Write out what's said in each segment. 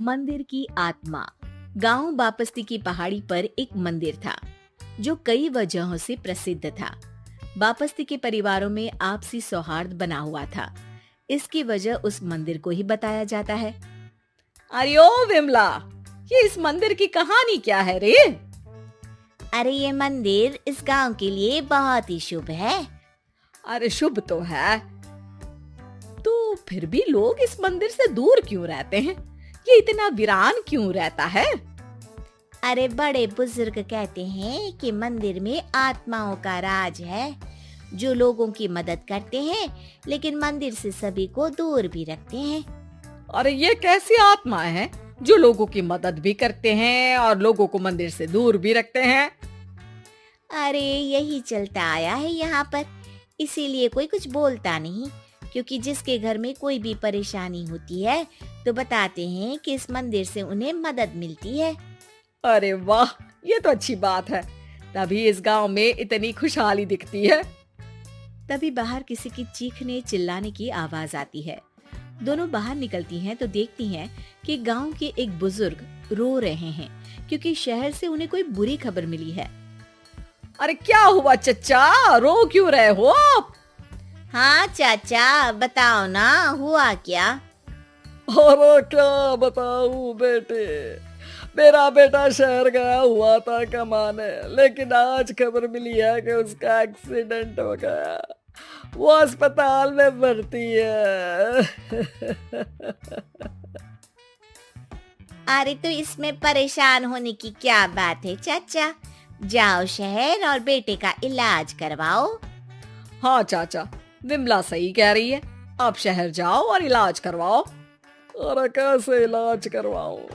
मंदिर की आत्मा। गांव बापस्ती की पहाड़ी पर एक मंदिर था जो कई वजहों से प्रसिद्ध था। बापस्ती के परिवारों में आपसी सौहार्द बना हुआ था। इसकी वजह उस मंदिर को ही बताया जाता है। अरे ओ विमला, ये इस मंदिर की कहानी क्या है रे? अरे ये मंदिर इस गांव के लिए बहुत ही शुभ है। अरे शुभ तो है, तो फिर भी लोग इस मंदिर से दूर क्यों रहते हैं? ये इतना वीरान क्यों रहता है? अरे बड़े बुजुर्ग कहते हैं कि मंदिर में आत्माओं का राज है जो लोगों की मदद करते हैं, लेकिन मंदिर से सभी को दूर भी रखते हैं। अरे ये कैसी आत्माएं हैं जो लोगों की मदद भी करते हैं और लोगों को मंदिर से दूर भी रखते हैं? अरे यही चलता आया है यहाँ पर, इसीलिए कोई कुछ बोलता नहीं, क्योंकि जिसके घर में कोई भी परेशानी होती है तो बताते हैं कि इस मंदिर से उन्हें मदद मिलती है। अरे वाह, ये तो अच्छी बात है। तभी इस गांव में इतनी खुशहाली दिखती है। तभी बाहर किसी की चीखने चिल्लाने की आवाज आती है। दोनों बाहर निकलती हैं तो देखती हैं कि गांव के एक बुजुर्ग रो रहे हैं, क्योंकि शहर से उन्हें कोई बुरी खबर मिली है। अरे क्या हुआ चच्चा, रो क्यों रहे हो आप? हाँ चाचा, बताओ ना, हुआ क्या? अरे क्या बताऊं बेटे, मेरा बेटा शहर गया हुआ था कमाने, लेकिन आज खबर मिली है कि उसका एक्सीडेंट हो गया। वो अस्पताल में भर्ती है। अरे तो इसमें परेशान होने की क्या बात है चाचा, जाओ शहर और बेटे का इलाज करवाओ। हाँ चाचा, विमला सही कह रही है, आप शहर जाओ और इलाज करवाओ। अरे कैसे इलाज करवाऊं,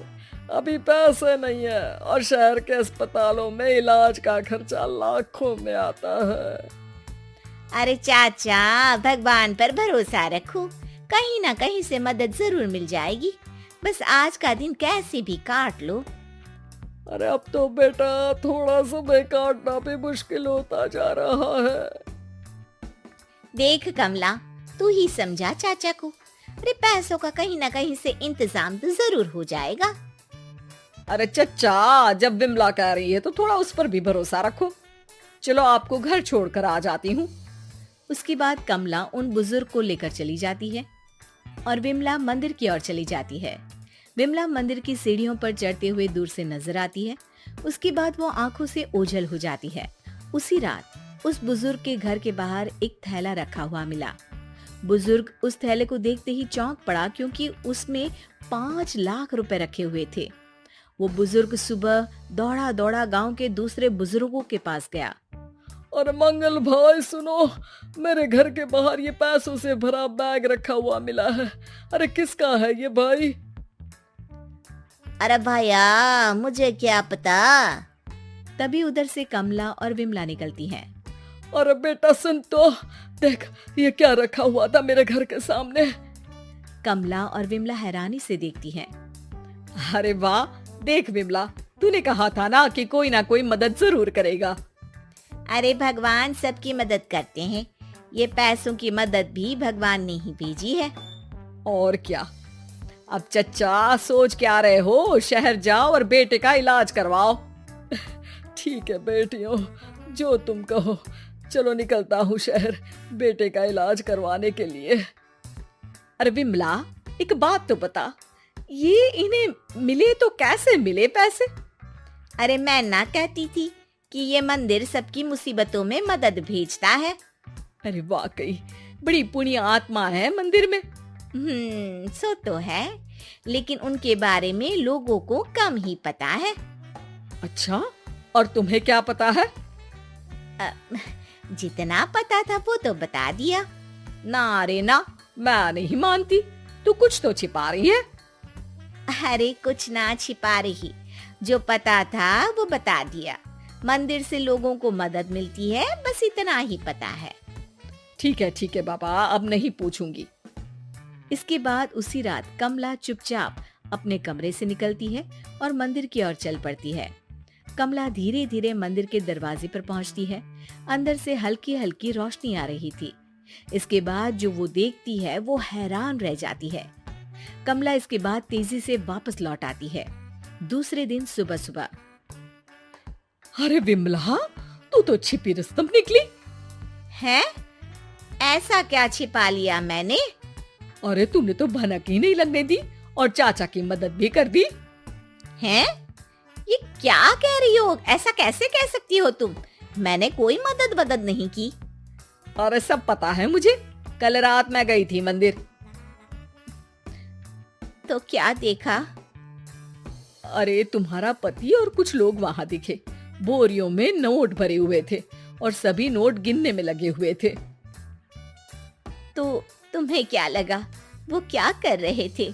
अभी पैसे नहीं है और शहर के अस्पतालों में इलाज का खर्चा लाखों में आता है। अरे चाचा, भगवान पर भरोसा रखो, कहीं ना कहीं से मदद जरूर मिल जाएगी। बस आज का दिन कैसे भी काट लो। अरे अब तो बेटा थोड़ा समय काटना भी मुश्किल होता जा रहा है। देख कमला, तू ही समझा चाचा को। अरे पैसों का कहीं ना कहीं से इंतजाम तो जरूर हो जाएगा। अरे चच्चा, जब विमला कह रही है तो थोड़ा उस पर भी भरोसा रखो। चलो आपको घर छोड़कर आ जाती हूँ। उसके बाद कमला उन बुजुर्ग को लेकर चली जाती है और विमला मंदिर की ओर चली जाती है। विमला मंदिर की सीढ़ियों पर चढ़ते हुए दूर से नजर आती है। उसके बाद वो आंखों से ओझल हो जाती है। उसी रात उस बुजुर्ग के घर के बाहर एक थैला रखा हुआ मिला। बुजुर्ग उस थैले को देखते ही चौंक पड़ा, क्योंकि उसमें 5 लाख रुपए रखे हुए थे। वो बुजुर्ग सुबह दौड़ा दौड़ा गांव के दूसरे बुजुर्गों के पास गया। और मंगल भाई सुनो, मेरे घर के बाहर ये पैसों से भरा बैग रखा हुआ मिला है। अरे किसका है ये भाई? अरे भैया, मुझे क्या पता। तभी उधर से कमला और विमला निकलती हैं। अरे बेटा सुन तो, देख ये क्या रखा हुआ था मेरे घर के सामने। कमला और विमला हैरानी से देखती हैं। अरे वाह, देख विमला, तूने कहा था ना कि कोई ना कोई मदद जरूर करेगा। अरे भगवान सबकी मदद करते हैं, ये पैसों की मदद भी भगवान ने ही भेजी है। और क्या। अब चच्चा सोच क्या रहे हो, शहर जाओ और बेटे का इलाज करवाओ। ठीक है बेटियों, जो तुम कहो। चलो निकलता हूँ शहर बेटे का इलाज करवाने के लिए। अरे विमला, एक बात तो बता, ये इन्हें मिले तो कैसे मिले पैसे? अरे मैं ना कहती थी कि ये मंदिर सबकी मुसीबतों में मदद भेजता है। अरे वाकई बड़ी पुण्य आत्मा है मंदिर में। सो तो है, लेकिन उनके बारे में लोगों को कम ही पता है। अच्छा, और तुम्हें क्या पता है? जितना पता था वो तो बता दिया। ना रे ना, मैं नहीं मानती, तू कुछ तो छिपा रही है। अरे कुछ ना छिपा रही, जो पता था वो बता दिया। मंदिर से लोगों को मदद मिलती है, बस इतना ही पता है। ठीक है बाबा, अब नहीं पूछूंगी। इसके बाद उसी रात कमला चुपचाप अपने कमरे से निकलती है और मंदिर की ओर चल पड़ती है। कमला धीरे धीरे मंदिर के दरवाजे पर पहुंचती है। अंदर से हल्की हल्की रोशनी आ रही थी। इसके बाद जो वो देखती है वो हैरान रह जाती है। कमला इसके बाद तेजी से वापस लौट आती है। दूसरे दिन सुबह सुबह। अरे विमला, तू तो छिपी रुस्तम निकली। है? ऐसा क्या छिपा लिया मैंने? अरे तूने तो भनक ही नहीं लगने दी और चाचा की मदद भी कर दी। हैं? ये क्या कह रही हो? ऐसा कैसे कह सकती हो तुम? मैंने कोई मदद नहीं की। अरे सब पता है मुझे, कल रात मैं गई थी मंदिर। तो क्या देखा? अरे तुम्हारा पति और कुछ लोग वहां दिखे। बोरियों में नोट भरे हुए थे और सभी नोट गिनने में लगे हुए थे। तो तुम्हें क्या लगा? वो क्या कर रहे थे?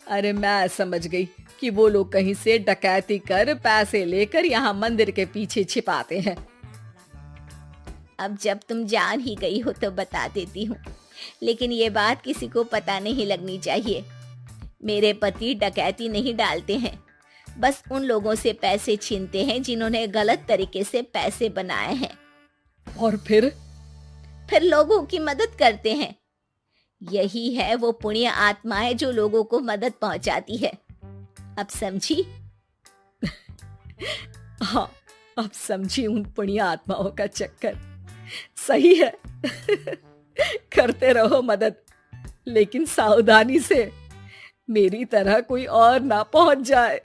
अरे मैं समझ गई कि वो लोग कहीं से डकैती कर पैसे लेकर यहाँ मंदिर के पीछे छिपाते हैं। अब जब तुम जान ही गई हो तो बता देती हूँ, लेकिन ये बात किसी को पता नहीं लगनी चाहिए। मेरे पति डकैती नहीं डालते हैं, बस उन लोगों से पैसे छीनते हैं जिन्होंने गलत तरीके से पैसे बनाए हैं। और फिर लोगों की मदद करते हैं। यही है वो पुण्य आत्माएं जो लोगों को मदद पहुंचाती है। अब समझी? हाँ, अब समझी उन पुण्य आत्माओं का चक्कर। सही है। करते रहो मदद, लेकिन सावधानी से, मेरी तरह कोई और ना पहुंच जाए।